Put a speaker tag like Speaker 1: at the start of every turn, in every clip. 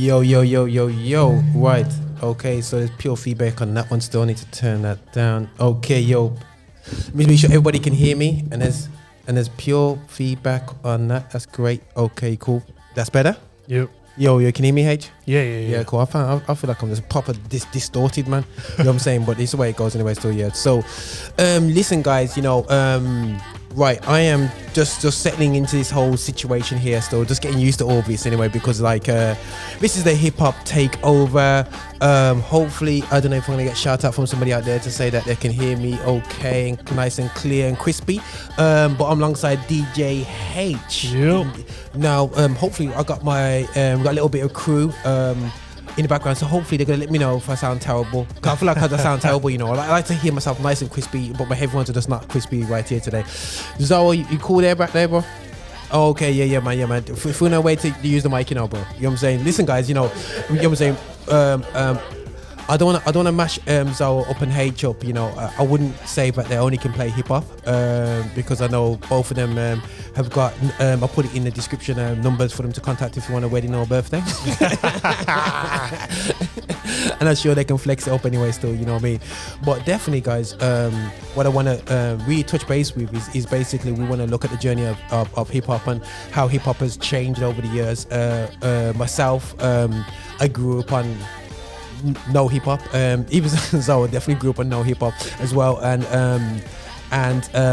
Speaker 1: Yo. Right. Okay, so there's pure feedback on that one still. I need to turn that down. Okay, yo. Let me make sure everybody can hear me. And there's pure feedback on that. That's great. Okay, cool. That's better?
Speaker 2: Yep.
Speaker 1: Yo, can you hear me, H?
Speaker 2: Yeah,
Speaker 1: cool. I feel like I'm just proper distorted, man. You know what I'm saying? But it's the way it goes anyway still, yeah. So, listen, guys, right, I am just settling into this whole situation here still, just getting used to all this anyway, because this is the HipHop Takeover. Hopefully, I don't know if I'm gonna get shout out from somebody out there to say that they can hear me okay and nice and clear and crispy. But I'm alongside DJ H.
Speaker 2: Yep.
Speaker 1: Now, hopefully I got my got a little bit of crew in the background, so hopefully they're gonna let me know if I sound terrible. Cause I feel like I sound terrible, I like to hear myself nice and crispy, but my headphones are just not crispy right here today. Zorro, you cool there back there, bro? Oh, okay, yeah, man. Feel no way to use the mic, bro. You know what I'm saying? Listen, guys, you know what I'm saying? I don't wanna mash Zorro up and H up. I wouldn't say that they only can play hip hop because I know both of them have got. I'll put it in the description numbers for them to contact if you want a wedding or a birthday. And I'm sure they can flex it up anyway. Still, you know what I mean. But definitely, guys, what I want to really touch base with is basically we want to look at the journey of hip hop and how hip hop has changed over the years. Myself, I grew up on no hip hop. Even Zorro definitely grew up on no hip hop as well, and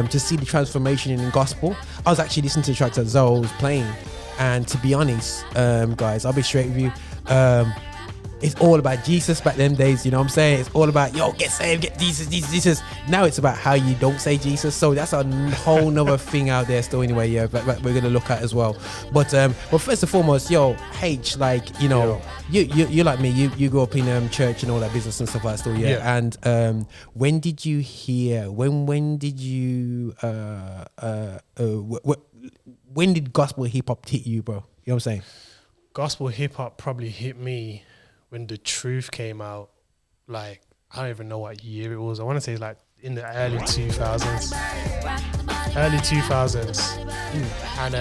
Speaker 1: to see the transformation in gospel. I was actually listening to the tracks that Zorro was playing, and to be honest, guys, I'll be straight with you. It's all about Jesus back them days, you know what I'm saying? It's all about, get saved, get Jesus. Now it's about how you don't say Jesus. So that's a whole nother thing out there still anyway, yeah, that we're going to look at as well. But first and foremost, H, you like me, you grew up in church and all that business and stuff like that still, yeah. And when did you hear, when did you, when did gospel hip hop hit you, bro? You know what I'm saying?
Speaker 2: Gospel hip hop probably hit me when The Truth came out. Like, I don't even know what year it was. I want to say it's like in the early 2000s. And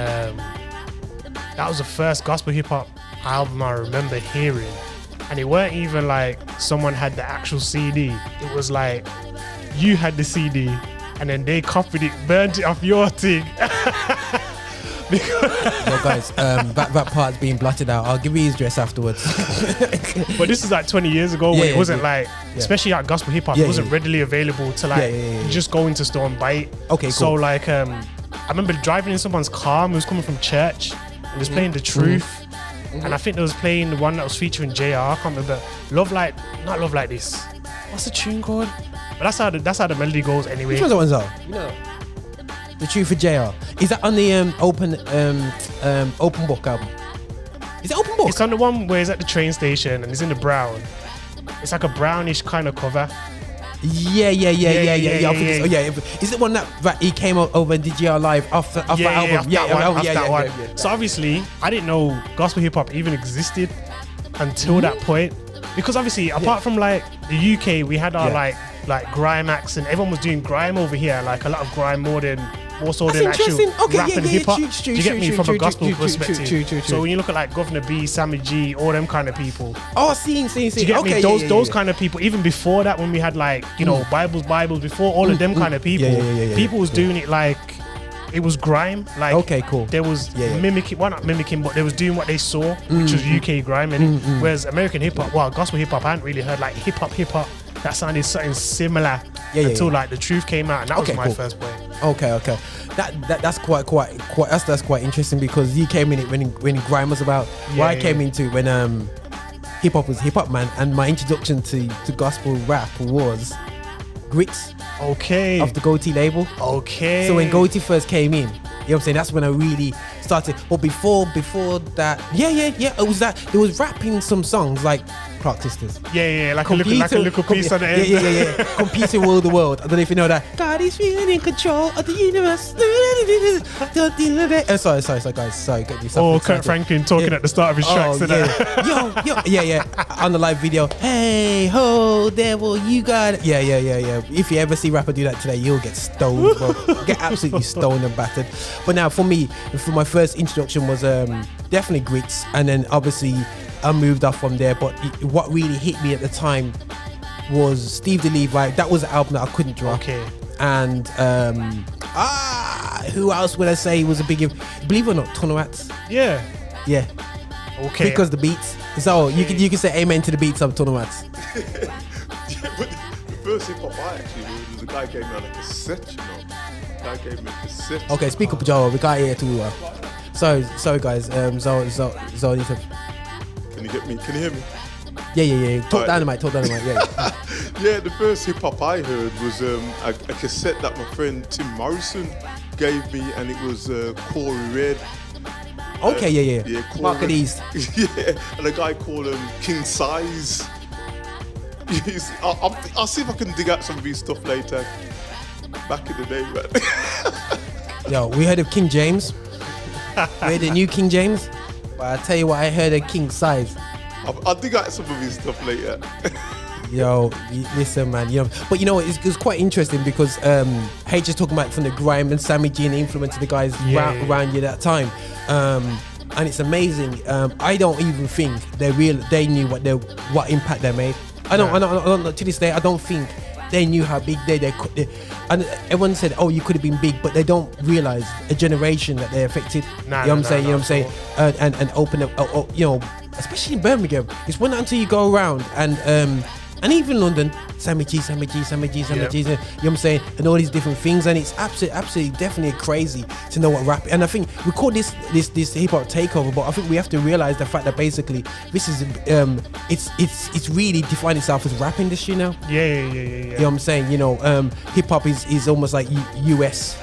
Speaker 2: that was the first gospel hip hop album I remember hearing. And it weren't even like someone had the actual CD. It was like you had the CD and then they copied it, burnt it off your thing.
Speaker 1: Guys, that part's being blotted out. I'll give you his address afterwards.
Speaker 2: But this is like 20 years ago when it wasn't especially at gospel hip hop, it wasn't readily available to just go into store and buy it. Okay, cool. So I remember driving in someone's car and it was coming from church and was playing The Truth. Mm-hmm. And I think they was playing the one that was featuring JR. I can't remember. Not Love Like This. What's the tune called? But that's how the melody goes anyway.
Speaker 1: Which one's that one, The Truth for JR. Is that on the Open Book album? Is it Open Book?
Speaker 2: It's on the one where it's at the train station and it's in the brown. It's like a brownish kind of cover.
Speaker 1: Yeah. Is it one that he came over and did GR live off that album?
Speaker 2: That one. So obviously, I didn't know gospel hip hop even existed until that point. Because obviously, apart from like the UK, we had our like grime acts and everyone was doing grime over here, like a lot of grime more so than actual rap and hip hop. Do you get me from a gospel perspective? So when you look at like Governor B, Sammy G, all them kind of people.
Speaker 1: Oh, see.
Speaker 2: Do you get me? Those kind of people. Even before that, when we had like Bibles before all of them kind of people, people was doing it like it was grime. Like
Speaker 1: okay, cool.
Speaker 2: There was mimicking, well not mimicking, but they was doing what they saw, which was UK grime. And whereas American hip hop, gospel hip hop, I hadn't really heard like hip hop that sounded something similar until like The Truth came out, and that was my first point. Okay.
Speaker 1: That's quite interesting because you came in it when grime was about. I came into when hip hop was hip hop, man, and my introduction to gospel rap was Grits.
Speaker 2: Okay.
Speaker 1: Of the Goatee label.
Speaker 2: Okay.
Speaker 1: So when Goatee first came in, you know what I'm saying, that's when I really started. But before that, it was that there was rapping some songs like Clark Sisters.
Speaker 2: Like a little piece on the end.
Speaker 1: Computer Rule the World. I don't know if you know that. God is feeling in control of the universe. Sorry, guys. Sorry, get me something.
Speaker 2: Kurt Franklin talking at the start of his tracks.
Speaker 1: Yo. On the live video. Hey, ho, devil, you got it. Yeah. If you ever see rapper do that today, you'll get stoned, bro. Get absolutely stoned and battered. But now for me, my first introduction was definitely Grits, and then obviously I moved off from there. But what really hit me at the time was Steve the Levi. That was the album that I couldn't drop.
Speaker 2: Okay.
Speaker 1: And who else would I say was a big? Believe it or not, Tonowats.
Speaker 2: Yeah.
Speaker 1: Yeah.
Speaker 2: Okay.
Speaker 1: Because the beats. So you can say amen to the beats of Tonowats.
Speaker 3: Yeah, but the first hip hop I actually heard was a guy gave me on a cassette. You know, the guy gave me a cassette.
Speaker 1: Okay, speak up, Joe. We can't hear too well. Sorry guys. Zo.
Speaker 3: Can you get me? Can you hear me?
Speaker 1: Yeah. Talk dynamite. Yeah.
Speaker 3: Yeah, the first hip hop I heard was a cassette that my friend Tim Morrison gave me, and it was Corey Red.
Speaker 1: Okay, yeah. Market East.
Speaker 3: Yeah, and a guy called King Size. I'll see if I can dig out some of his stuff later. Back in the day, man.
Speaker 1: Yo, we heard of King James. We heard the new King James. But I tell you what, I heard of King Size.
Speaker 3: I'll dig out some of his stuff later.
Speaker 1: Yo, listen, man. But you know, it's quite interesting because H is talking about from the grime and Sammy G and the influence of the guys around you at that time. And it's amazing. I don't even think they knew what impact they made. I don't to this day. I don't think they knew how big they could. And everyone said, "Oh, you could have been big," but they don't realize a generation that they affected. You know what I'm saying? You know what I'm saying? And open up, you know, especially in Birmingham. It's not until you go around and even London, Sammy G, you know what I'm saying, and all these different things, and it's absolutely definitely crazy to know what rap. And I think we call this hip-hop takeover, but I think we have to realize the fact that basically this is it's really defined itself as rap industry now.
Speaker 2: Yeah.
Speaker 1: You know what I'm saying? You know, hip-hop is almost like US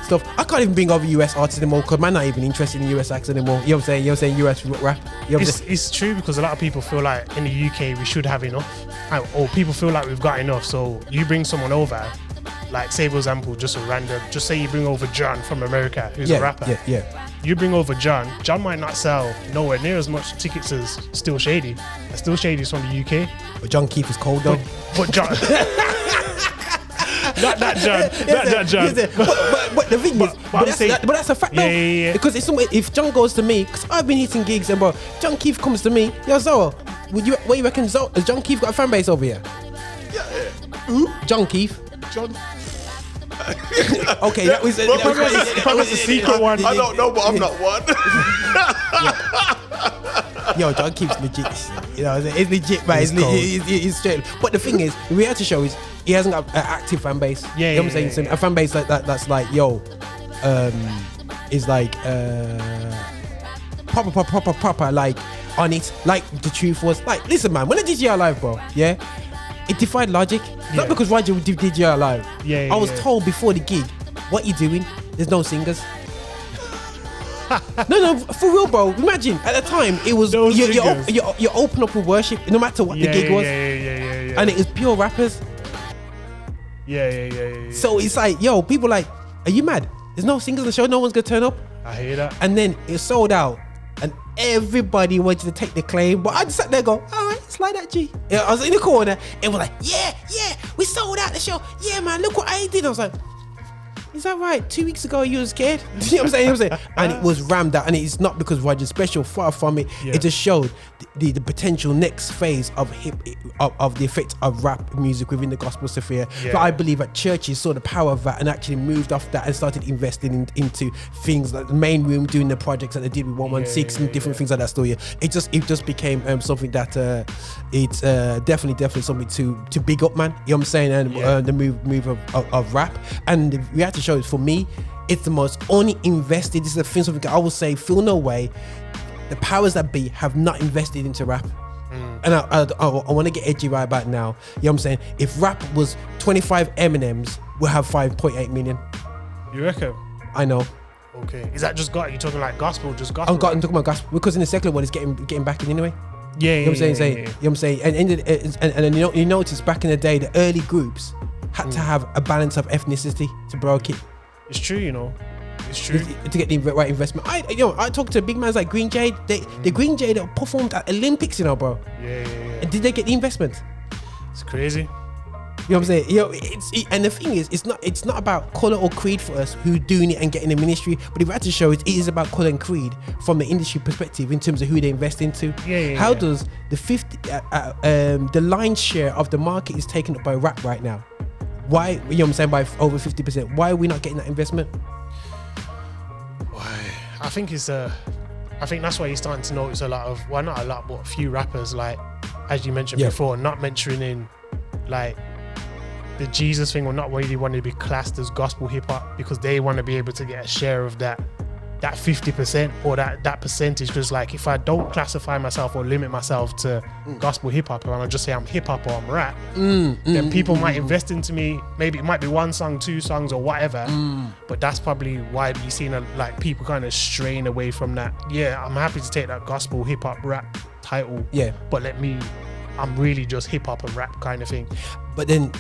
Speaker 1: stuff. I can't even bring over US artists anymore because man not even interested in US acts anymore. You know what I'm saying? US rap. You know
Speaker 2: it's true because a lot of people feel like in the UK we should have enough, or people feel like we've got enough. So you bring someone over, like say for example, just say you bring over John from America, who's a rapper.
Speaker 1: Yeah.
Speaker 2: You bring over John might not sell nowhere near as much tickets as Still Shady. Still Shady's from the UK.
Speaker 1: But John Keith is cold though.
Speaker 2: But John. Not that John.
Speaker 1: But the thing is, but that's a fact though.
Speaker 2: Yeah.
Speaker 1: Because if John goes to me, because I've been hitting gigs and bro, John Keith comes to me, yo Zorro, what you reckon? Has John Keith got a fan base over here?
Speaker 3: Yeah. Who?
Speaker 1: John Keith.
Speaker 3: John.
Speaker 1: Okay, that was
Speaker 2: a secret one.
Speaker 3: I don't know, but I'm not one.
Speaker 1: Yo, John Keith's legit. You know, it's legit, man. It's straight. But the thing is, the reality show is he hasn't got an active fan base.
Speaker 2: Yeah,
Speaker 1: you know what I'm saying? A fan base like that, that's like, yo, is like proper, like on it. Like the truth was, like, listen, man. When I did DJ Live, bro, yeah, it defied logic. Not because Roger did DJ Live. I was told before the gig, what you doing? There's no singers. No, for real, bro. Imagine at the time it was you open up with worship, no matter what the gig was, and it was pure rappers.
Speaker 2: Yeah.
Speaker 1: So it's like, yo, people like, are you mad? There's no singers on the show. No one's gonna turn up.
Speaker 2: I hear that.
Speaker 1: And then it sold out, and everybody wanted to take the claim, but I just sat there, and go, all right, slide that G. Yeah, I was in the corner, and we're like, yeah, we sold out the show. Yeah, man, look what I did. I was like, is that right? 2 weeks ago you were scared? You know what I'm saying? And it was rammed out, and it's not because Roger's special, far from it. It just showed the potential next phase of the effect of rap music within the gospel sphere. But I believe that churches saw the power of that and actually moved off that and started investing into things like the main room, doing the projects that they did with 116 and different things like that. Story. It just became something that it's definitely something to big up, man. You know what I'm saying? And the move of rap, and the reality show is, for me, it's the most uninvested. This is a thing, something I will say, feel no way. The powers that be have not invested into rap. And I want to get edgy right about now. You know what I'm saying? If rap was 25 M&Ms, we'll have 5.8 million.
Speaker 2: You reckon?
Speaker 1: I know.
Speaker 2: Okay. Is that just you talking like gospel? Just gospel?
Speaker 1: I'm talking about gospel because in the secular world it's getting back in anyway.
Speaker 2: Yeah.
Speaker 1: You know what I'm saying? You know what I'm saying? And you notice back in the day, the early groups had to have a balance of ethnicity to broke it.
Speaker 2: It's true, you know. It's true.
Speaker 1: To get the right investment. I talked to big mans like Green Jade. The Green Jade performed at Olympics, you know, bro.
Speaker 2: Yeah.
Speaker 1: And did they get the investment?
Speaker 2: It's crazy.
Speaker 1: know what I'm saying? You know, and the thing is, it's not about color or creed for us who doing it and getting the ministry, but the reality show it is about color and creed from the industry perspective in terms of who they invest into. How does the lion's share of the market is taken up by rap right now? Why, you know what I'm saying, by over 50%? Why are we not getting that investment?
Speaker 2: I think that's why you're starting to notice a lot of, well, not a lot, but a few rappers, like, as you mentioned before, not mentioning, like, the Jesus thing, or not really wanting to be classed as gospel hip-hop, because they want to be able to get a share of that 50% or that percentage. Because, like, if I don't classify myself or limit myself to gospel hip-hop, and I just say I'm hip-hop or I'm rap, then people might invest into me. Maybe it might be 1 song, 2 songs or whatever, but that's probably why you're seeing like people kind of straying away from that. I'm happy to take that gospel hip-hop rap title, but I'm really just hip-hop and rap kind of thing.
Speaker 1: But then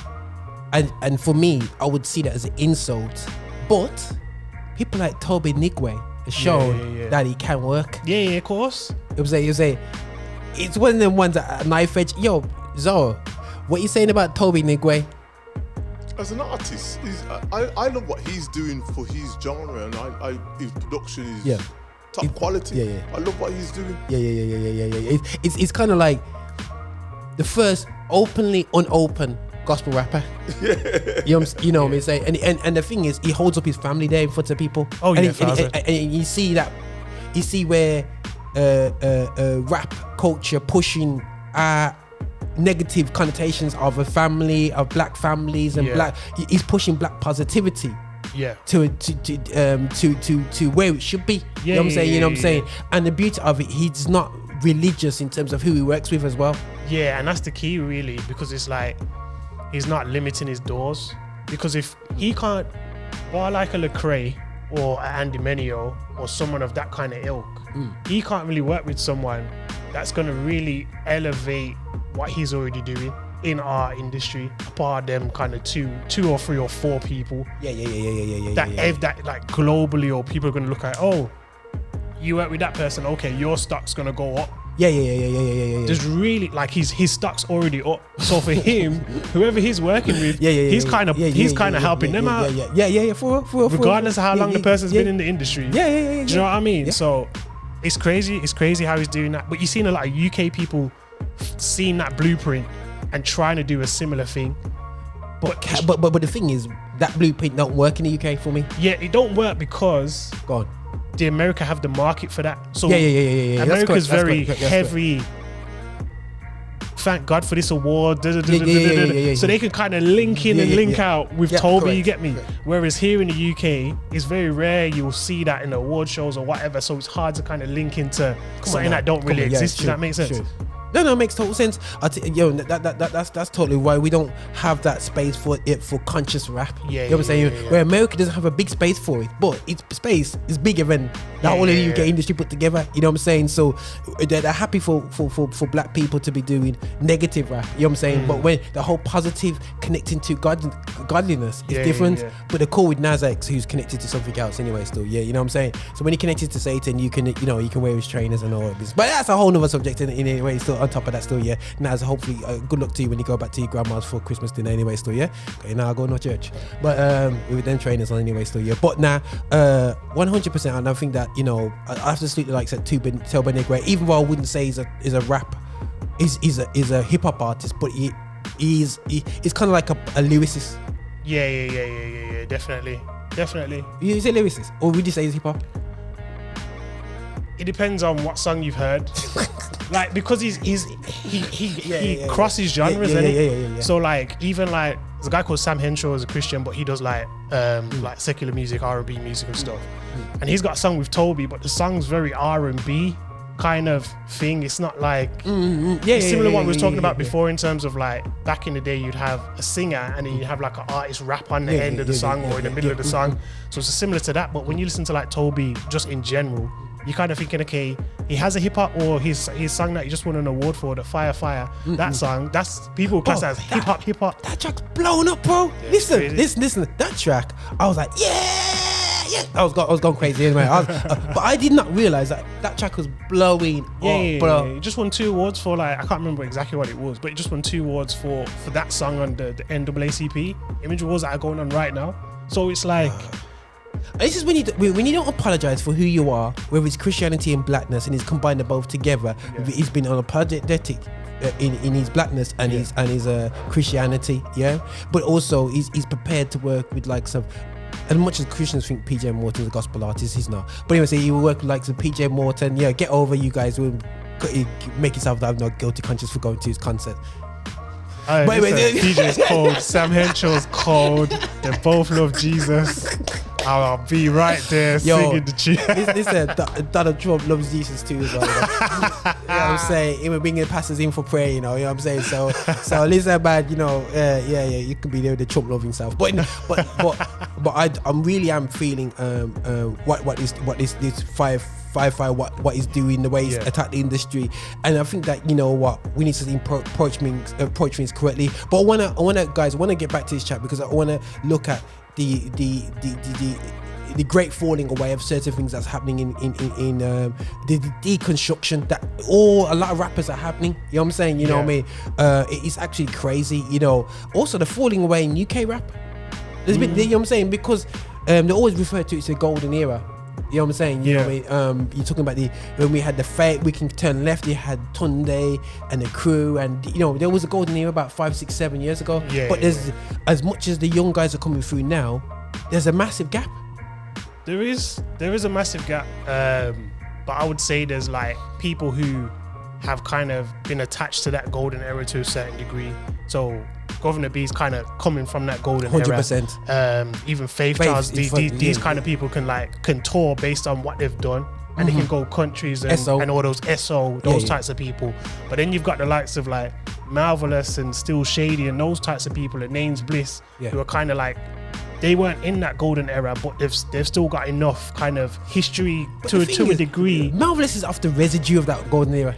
Speaker 1: and for me, I would see that as an insult, but people like Toby Nigwe have shown that he can work.
Speaker 2: Of course.
Speaker 1: You say it's one of them ones that a knife edge. Yo, Zorro, what you saying about Toby Nigwe?
Speaker 3: As an artist, I love what he's doing for his genre, and his production is top quality. I love what he's doing. It's
Speaker 1: kind of like the first openly unopened gospel rapper. You know what I'm saying? And the thing is, he holds up his family there in front of people. And you see that, you see where rap culture pushing negative connotations of a family, of black families, and he's pushing black positivity to where it should be. You know what I'm saying? You know what I'm saying? And the beauty of it, he's not religious in terms of who he works with as well.
Speaker 2: And that's the key, really, because it's like he's not limiting his doors. Because if he can't, or like a Lecrae or a Andy Menio or someone of that kind of ilk, he can't really work with someone that's going to really elevate what he's already doing in our industry, apart them kind of two or 3 or 4 people. That like globally, or people are going to look at, oh, you work with that person, okay, your stock's going to go up. There's really, like, his stock's already up. So for him, whoever he's working with, he's kind of helping them out.
Speaker 1: For
Speaker 2: regardless of how long the person's been in the industry. Do you know what I mean? So it's crazy. It's crazy how he's doing that. But you've seen a lot of UK people seeing that blueprint and trying to do a similar thing.
Speaker 1: But the thing is, that blueprint don't work in the UK for me.
Speaker 2: It don't work because the America have the market for that. So America's very heavy. Thank God for this award. So they can kind of link in and link out with Toby. You get me? Whereas here in the UK, it's very rare you'll see that in the award shows or whatever. So it's hard to kind of link into something that don't really exist. Does that make sense?
Speaker 1: No, it makes total sense. That's totally why we don't have that space for conscious rap. You know what I'm saying? Where America doesn't have a big space for it, but its space is bigger than the whole of the UK industry put together. You know what I'm saying? So they're happy for black people to be doing negative rap. You know what I'm saying? But when the whole positive connecting to godliness is different. But they're cool with Nas X, who's connected to something else anyway. Still, you know what I'm saying? So when he connected to Satan, you can wear his trainers and all of this. But that's a whole nother subject in anyway. Still. On top of that, still, Nas, hopefully, good luck to you when you go back to your grandma's for Christmas dinner anyway, still, okay, now I go no church, but with them trainers on anyway, still, but now 100%, and I think that, I absolutely like said Toby Nigwe, even though I wouldn't say he's a rap, he's a hip hop artist, but he's kind of like a lyricist.
Speaker 2: Definitely.
Speaker 1: You say lyricist, or would you say he's hip hop?
Speaker 2: It depends on what song you've heard. Like, because he crosses genres, So like, even like, there's a guy called Sam Henshaw, who's a Christian, but he does like secular music, R&B music and stuff. And he's got a song with Toby, but the song's very R&B kind of thing. It's not like similar one we were talking about before, in terms of like, back in the day you'd have a singer and then you'd have like an artist rap on the end of the song or in the middle of the song. So it's similar to that. But when you listen to like Toby just in general, you're kind of thinking, okay, he has a hip hop, or his song that he just won an award for, the Fire. That song, that's people class as hip hop.
Speaker 1: That track's blown up, bro. Listen. That track, I was like, yeah. I was going crazy anyway. But I did not realize that track was blowing up, bro.
Speaker 2: He just won 2 awards for like, I can't remember exactly what it was, but he just won 2 awards for that song on the NAACP Image Awards that are going on right now. So it's like,
Speaker 1: this is when you don't apologize for who you are, whether it's Christianity and blackness, and he's combined them both together. He's been unapologetic in his blackness and his Christianity, but also he's prepared to work with like some. As much as Christians think PJ Morton's a gospel artist, he's not. But anyway, so he will work with like some PJ Morton. Yeah, get over, you guys. Will make yourself have no guilty conscience for going to his concert.
Speaker 2: PJ's cold. Sam Henshaw's cold. They both love Jesus. I'll be right there singing the tune.
Speaker 1: Donald Trump loves Jesus too as well. You know what I'm saying? Even bringing pastors in for prayer, you know what I'm saying? So listen, man, you know, you can be there with the Trump loving self. But I'm really feeling what this five what he's doing, the way he's attacked the industry, and I think that, you know what, we need to approach things correctly. But I wanna get back to this chat because I wanna look at the great falling away of certain things that's happening in the deconstruction that a lot of rappers are happening. You know what I'm saying? You know what I mean? It's actually crazy. You know, also the falling away in UK rap. There's been, you know what I'm saying? Because they always refer to it as a golden era. You know what I'm saying? You know what I mean? You're talking about when we had the Fate, We Can Turn Left, you had Tunde and the Crew, and you know, there was a golden era about 5, 6, 7 years ago. But there's, as much as the young guys are coming through now, there's a massive gap.
Speaker 2: There is a massive gap. But I would say there's like people who have kind of been attached to that golden era to a certain degree. So Governor B's kind of coming from that golden
Speaker 1: 100%.
Speaker 2: era. Even Faith Charles, these kind of people can tour based on what they've done, and they can go countries and all those those types of people. But then you've got the likes of like Marvelous and Still Shady and those types of people, and Names Bliss, who are kind of like, they weren't in that golden era, but they've still got enough kind of history to a degree.
Speaker 1: Marvelous is off the residue of that golden era.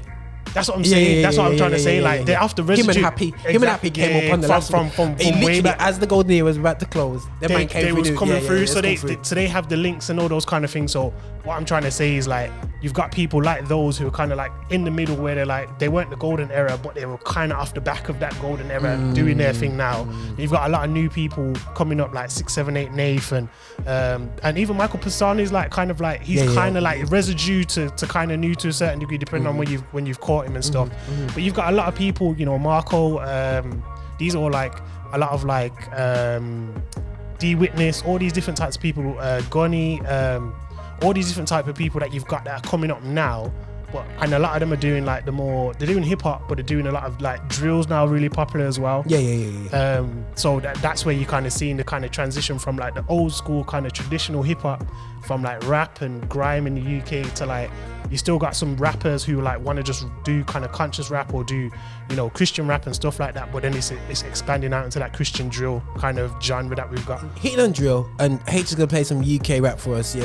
Speaker 2: That's what I'm saying. That's what I'm trying to say. Like, they're after residue.
Speaker 1: Him and Happy came up on the last
Speaker 2: from way back
Speaker 1: as the golden era was about to close.
Speaker 2: They was coming through, so they have the links and all those kind of things. So what I'm trying to say is like, you've got people like those who are kind of like in the middle, where they're like, they weren't the golden era, but they were kind of off the back of that golden era, doing their thing now. You've got a lot of new people coming up, like 6, 7, 8, Nathan, and even Michael Pisani's like kind of like, he's kind of like residue to kind of new to a certain degree, depending on when you've caught him and stuff. But you've got a lot of people, you know, Marco, these are all like a lot of like D Witness, all these different types of people, Gunny, all these different type of people that you've got that are coming up now. And a lot of them are doing like they're doing hip hop, but they're doing a lot of like drills now, really popular as well. So that's where you kind of seeing the kind of transition from like the old school kind of traditional hip hop, from like rap and grime in the UK, to like, you still got some rappers who like want to just do kind of conscious rap or do, you know, Christian rap and stuff like that. But then it's expanding out into that Christian drill kind of genre that we've got.
Speaker 1: Hitting on drill, and H is gonna play some UK rap for us,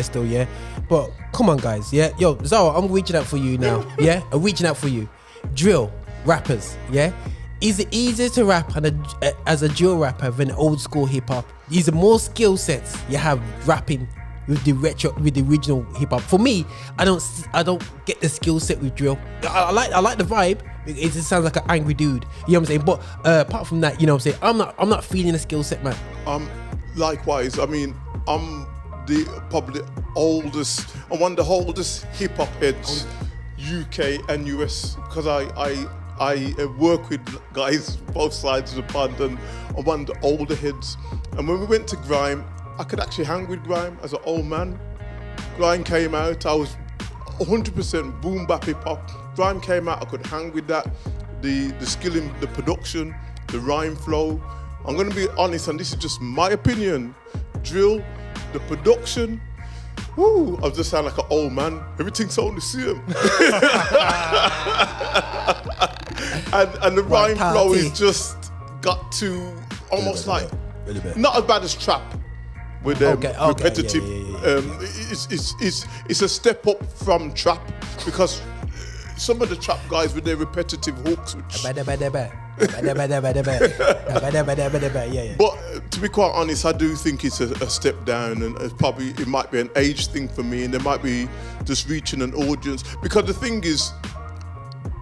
Speaker 1: But come on, guys, yo, Zorro, I'm reaching out for you now, I'm reaching out for you. Drill rappers, Is it easier to rap as a drill rapper than old school hip hop? Is there more skill sets you have rapping with the original hip hop? For me, I don't get the skill set with drill. I like the vibe. It just sounds like an angry dude. You know what I'm saying? But apart from that, you know what I'm saying, I'm not feeling the skill set, man.
Speaker 3: Likewise, I mean, I'm probably I'm one of the oldest hip hop heads, UK and US, because I work with guys both sides of the pond, and I'm one of the older heads. And when we went to grime, I could actually hang with grime as an old man. Grime came out, I was 100% boom bap hip hop. Grime came out, I could hang with that. The skill in the production, the rhyme flow. I'm gonna be honest, and this is just my opinion. Drill, the production, I just sound like an old man. Everything sounded the same. and the rhyme flow is just got to almost like, not as bad as trap, with repetitive. It's a step up from trap, because some of the trap guys with their repetitive hooks, which but To be quite honest, I do think it's a step down, and it might be an age thing for me, and there might be just reaching an audience. Because the thing is,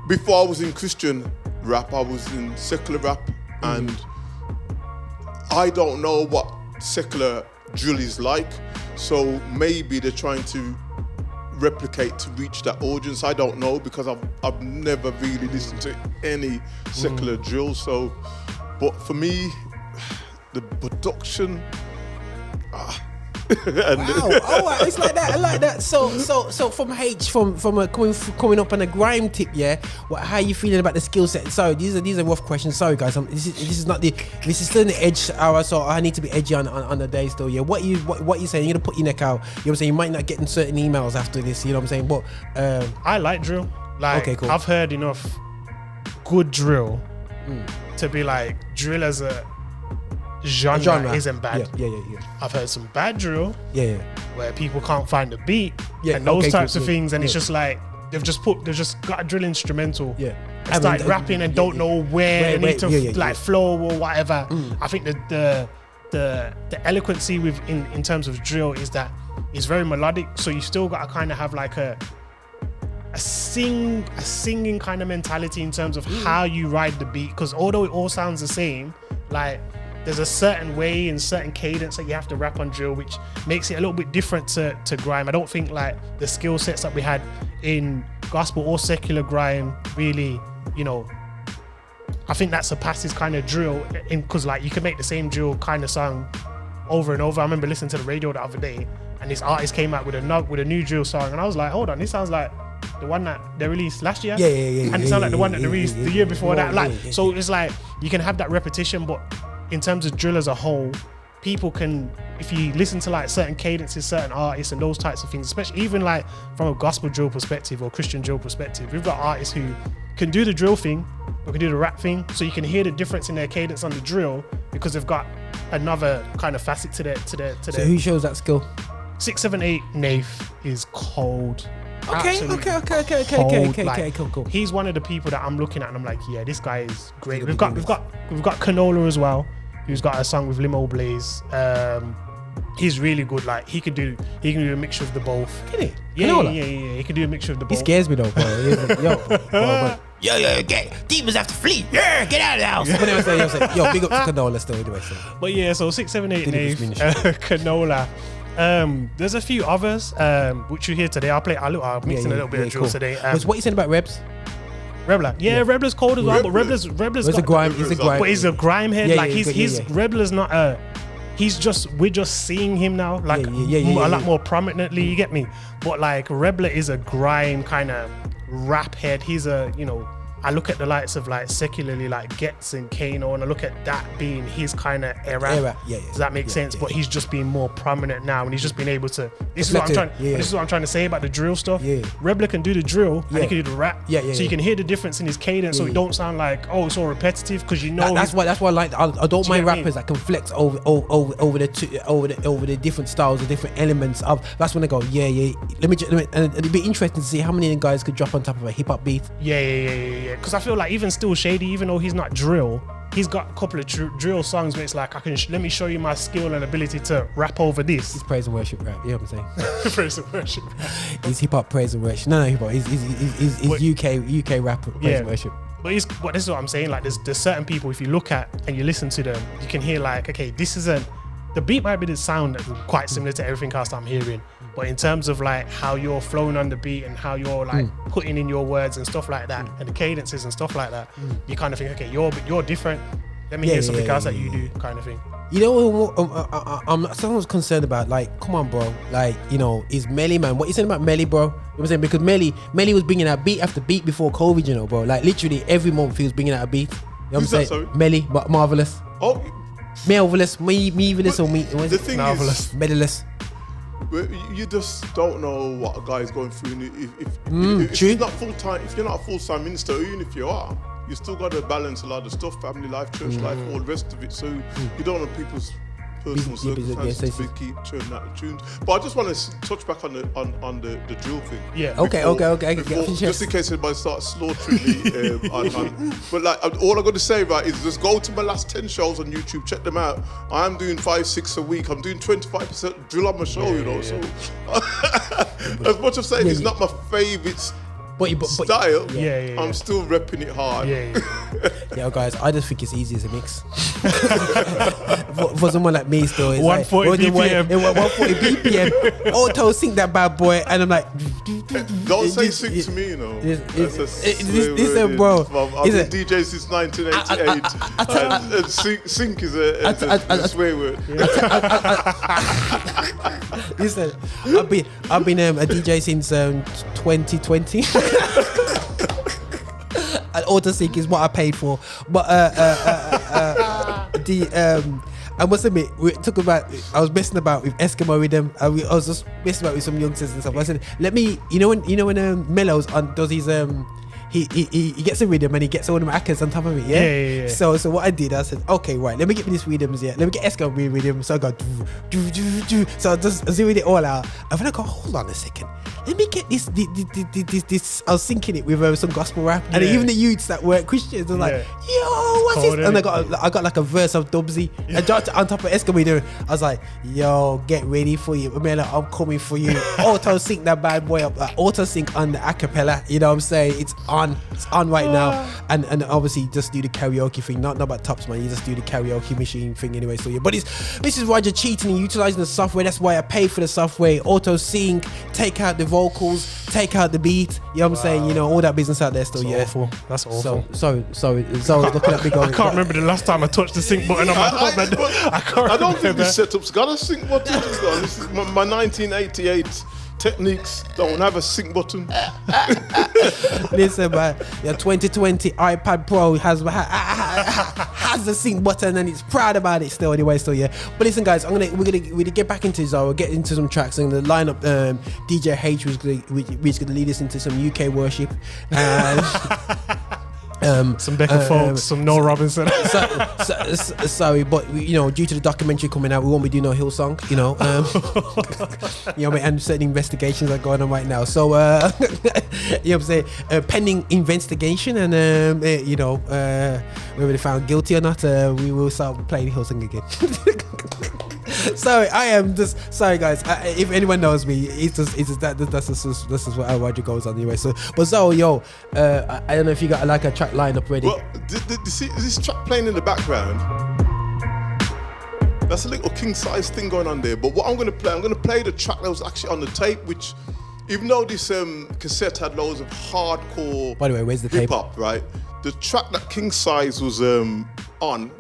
Speaker 3: before I was in Christian rap, I was in secular rap, and I don't know what secular drill is like. So maybe they're trying to replicate to reach that audience. I don't know, because I've never really listened to any secular drill. So, but for me, the production.
Speaker 1: Wow, it's like that. I like that. So from coming up on a grime tip, yeah. How are you feeling about the skill set? Sorry, these are rough questions. Sorry, guys. This is still in the edge hour, so I need to be edgy on the day still. Yeah. What you saying? You're gonna put your neck out. You know what I'm saying? You might not get in certain emails after this. You know what I'm saying? But
Speaker 2: I like drill. Like, okay, cool. I've heard enough good drill to be like, drill as a genre isn't bad.
Speaker 1: Yeah.
Speaker 2: I've heard some bad drill.
Speaker 1: Yeah.
Speaker 2: Where people can't find the beat and those types of things, and it's just like they've just got a drill instrumental.
Speaker 1: Yeah.
Speaker 2: And started rapping and don't know where they need to flow or whatever. I think the eloquency in terms of drill is that it's very melodic, so you still got to kind of have like a singing kind of mentality in terms of how you ride the beat, because although it all sounds the same, like there's a certain way and certain cadence that you have to rap on drill, which makes it a little bit different to grime. I don't think like the skill sets that we had in gospel or secular grime really, you know, I think that surpasses kind of drill, because like you can make the same drill kind of song over and over. I remember listening to the radio the other day, and this artist came out with a new drill song, and I was like, hold on, this sounds like the one that they released last year.
Speaker 1: Yeah.
Speaker 2: And it sounds like the one that they released the year before that. Like, so it's like you can have that repetition, but in terms of drill as a whole, people can, if you listen to like certain cadences, certain artists and those types of things, especially even like from a gospel drill perspective or Christian drill perspective, we've got artists who can do the drill thing or can do the rap thing, so you can hear the difference in their cadence on the drill because they've got another kind of facet to their
Speaker 1: So who shows that skill?
Speaker 2: 678 Nath is cold.
Speaker 1: Okay, cool.
Speaker 2: He's one of the people that I'm looking at and I'm like, yeah, this guy is great. We've got Canola as well, who's got a song with Limo Blaze. He's really good. Like he can do a mixture of the both.
Speaker 1: Can he?
Speaker 2: Yeah. He can do a mixture of the both.
Speaker 1: He scares me though, bro. Yo, demons have to flee. Yeah, get out of the house. Yo, big up to Canola still anyway.
Speaker 2: But yeah, so 678 Nath, Canola. There's a few others which you hear today. I'm mixing a little bit of drill today.
Speaker 1: What you saying about Rebs?
Speaker 2: Rebler, Rebler's cold as well, but Rebler's
Speaker 1: He's a grime,
Speaker 2: but he's a grime head. Rebler's not we're just seeing him now, like a lot more prominently. You get me? But like Rebler is a grime kind of rap head. He's a, you know, I look at the likes of like secularly like Getz and Kano, and I look at that being his kind of era. Does that make sense? But he's just being more prominent now, and he's just been able to. This is what I'm trying to say about the drill stuff. Rebler can do the drill, and he can do the rap. So you can hear the difference in his cadence, so it don't sound like it's all repetitive, because you know
Speaker 1: that's why I like. I don't mind rappers that can flex over the different styles, the different elements of. That's when I go, Let me and it'd be interesting to see how many of the guys could drop on top of a hip hop beat.
Speaker 2: Because I feel like even Still Shady, even though he's not drill, he's got a couple of drill songs where it's like, let me show you my skill and ability to rap over this.
Speaker 1: He's praise and worship rap, you know what I'm saying?
Speaker 2: Praise and worship rap.
Speaker 1: He's hip hop praise and worship. No, hip hop. He's UK rapper praise and worship.
Speaker 2: But this is what I'm saying. Like, there's certain people, if you look at and you listen to them, you can hear like, okay, this isn't. The beat might be the sound quite similar to everything else I'm hearing, but in terms of like how you're flowing on the beat and how you're like putting in your words and stuff like that, and the cadences and stuff like that, you kind of think, okay, you're different. Let me hear something else that you do, kind of thing.
Speaker 1: You know, I'm somewhat concerned about, like, come on, bro. Like, you know, is Melly, man? What you saying about Melly, bro? You know what I'm saying? Because Melly was bringing out beat after beat before COVID, you know, bro. Like, literally every month he was bringing out a beat. You know what I'm saying?
Speaker 3: Sorry?
Speaker 1: Melly, but Marvelous.
Speaker 3: Oh.
Speaker 1: Marvelous, Marvelous, or me?
Speaker 3: The thing
Speaker 1: Marvelous, Medalist.
Speaker 3: You just don't know what a guy is going through. If you're not full time, if you're not a full-time minister, even if you are, you still got to balance a lot of stuff, family life, church life, all the rest of it. So you don't know people's personal circumstances to keep churning out the tunes. But I just want to touch back on the drill thing.
Speaker 2: Yeah.
Speaker 1: Okay.
Speaker 3: Just in case anybody starts slaughtering me. But like, all I'm going to say, right, is just go to my last 10 shows on YouTube, check them out. I'm doing 5-6 a week. I'm doing 25% drill on my show, you know. So as much as saying it's not my favourite style, I'm still repping it hard.
Speaker 1: Yeah, guys, I just think it's easy as a mix. for someone like me, still, it's
Speaker 2: 140 BPM.
Speaker 1: 140 BPM. Auto sync that bad boy, and I'm like,
Speaker 3: don't say sync to me, you know.
Speaker 1: Listen, bro.
Speaker 3: I've been DJ since 1988, and sync is a swear word.
Speaker 1: Listen, I've been a DJ since 2020. And auto sync is what I paid for, but I must admit, I was messing about with Eskimo rhythm. I was just messing about with some youngsters and stuff. I said, let me, when Mellows does his he gets a rhythm and he gets all the acas on top of it. Yeah. So what I did, I said, okay, right, let me get these rhythms. Yeah, let me get Eskimo rhythm. So I go do. So I just zeroed it all out. And then I go, hold on a second. Let me get this. I was syncing it with some gospel rap, and even the youths that weren't Christians were like, "Yo, what's this?" And I got like a verse of Dubsy, and dropped it on top of Escalator. I was like, "Yo, get ready for you, man! Like, I'm coming for you." Auto sync that bad boy up. Auto sync on the acapella. You know what I'm saying? It's on right now, and obviously just do the karaoke thing. Not about tops, man. You just do the karaoke machine thing anyway. So but this is Roger cheating and utilizing the software. That's why I pay for the software. Auto sync, take out the vocals, take out the beat, you know what I'm saying, you know, all that business out there still.
Speaker 2: Awful. That's awful.
Speaker 1: Sorry, looking at me going,
Speaker 2: I can't remember the last time I touched the sync button on my phone.
Speaker 3: I don't think this setup's got a sync button. This is my 1988 Techniques don't have a sync button.
Speaker 1: Listen, man, your 2020 iPad Pro has a sync button and it's proud about it still. Anyway, so yeah. But listen, guys, we're gonna get back into Zorro, get into some tracks, and the lineup. DJ H who's gonna lead us into some UK worship.
Speaker 2: Some Becca Folks, some Noel Robinson.
Speaker 1: Sorry, but due to the documentary coming out, we won't be doing no Hillsong, and certain investigations are going on right now. So, what I'm saying, pending investigation, and whether they found guilty or not, we will start playing Hillsong again. Sorry, I am just sorry, guys. If anyone knows me, it's just that's just what Roger goes on anyway. So, but Zorro, I don't know if you got like a track lined up ready.
Speaker 3: Well, see this track playing in the background? That's a little king size thing going on there. But what I'm going to play the track that was actually on the tape, which, even though this cassette had loads of hardcore.
Speaker 1: By the way, where's the
Speaker 3: hip hop, right? The track that King Size was on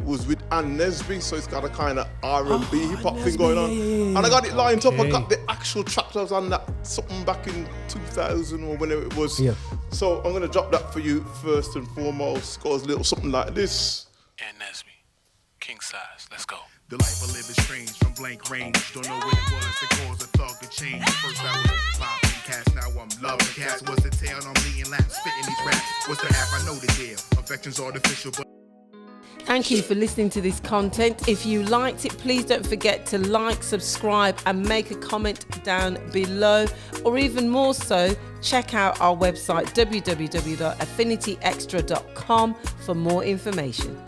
Speaker 3: was with Ann Nesby, so it's got a kind of R&B hip hop thing going on. And I got it lined up. I got the actual track that was on that something back in 2000 or whenever it was. Yeah. So I'm gonna drop that for you first and foremost. It goes a little something like this.
Speaker 4: Ann Nesby, King Size, let's go.
Speaker 5: The life I live is strange from blank range. Don't know what it was that caused a thought to change. First I was popping cats, now I'm loving cats. What's the tale? I'm bleeding laps, spitting these raps. What's the app? I know the deal. Affection's artificial, but.
Speaker 6: Thank you for listening to this content. If you liked it, please don't forget to like, subscribe, and make a comment down below. Or even more so, check out our website www.affinityextra.com for more information.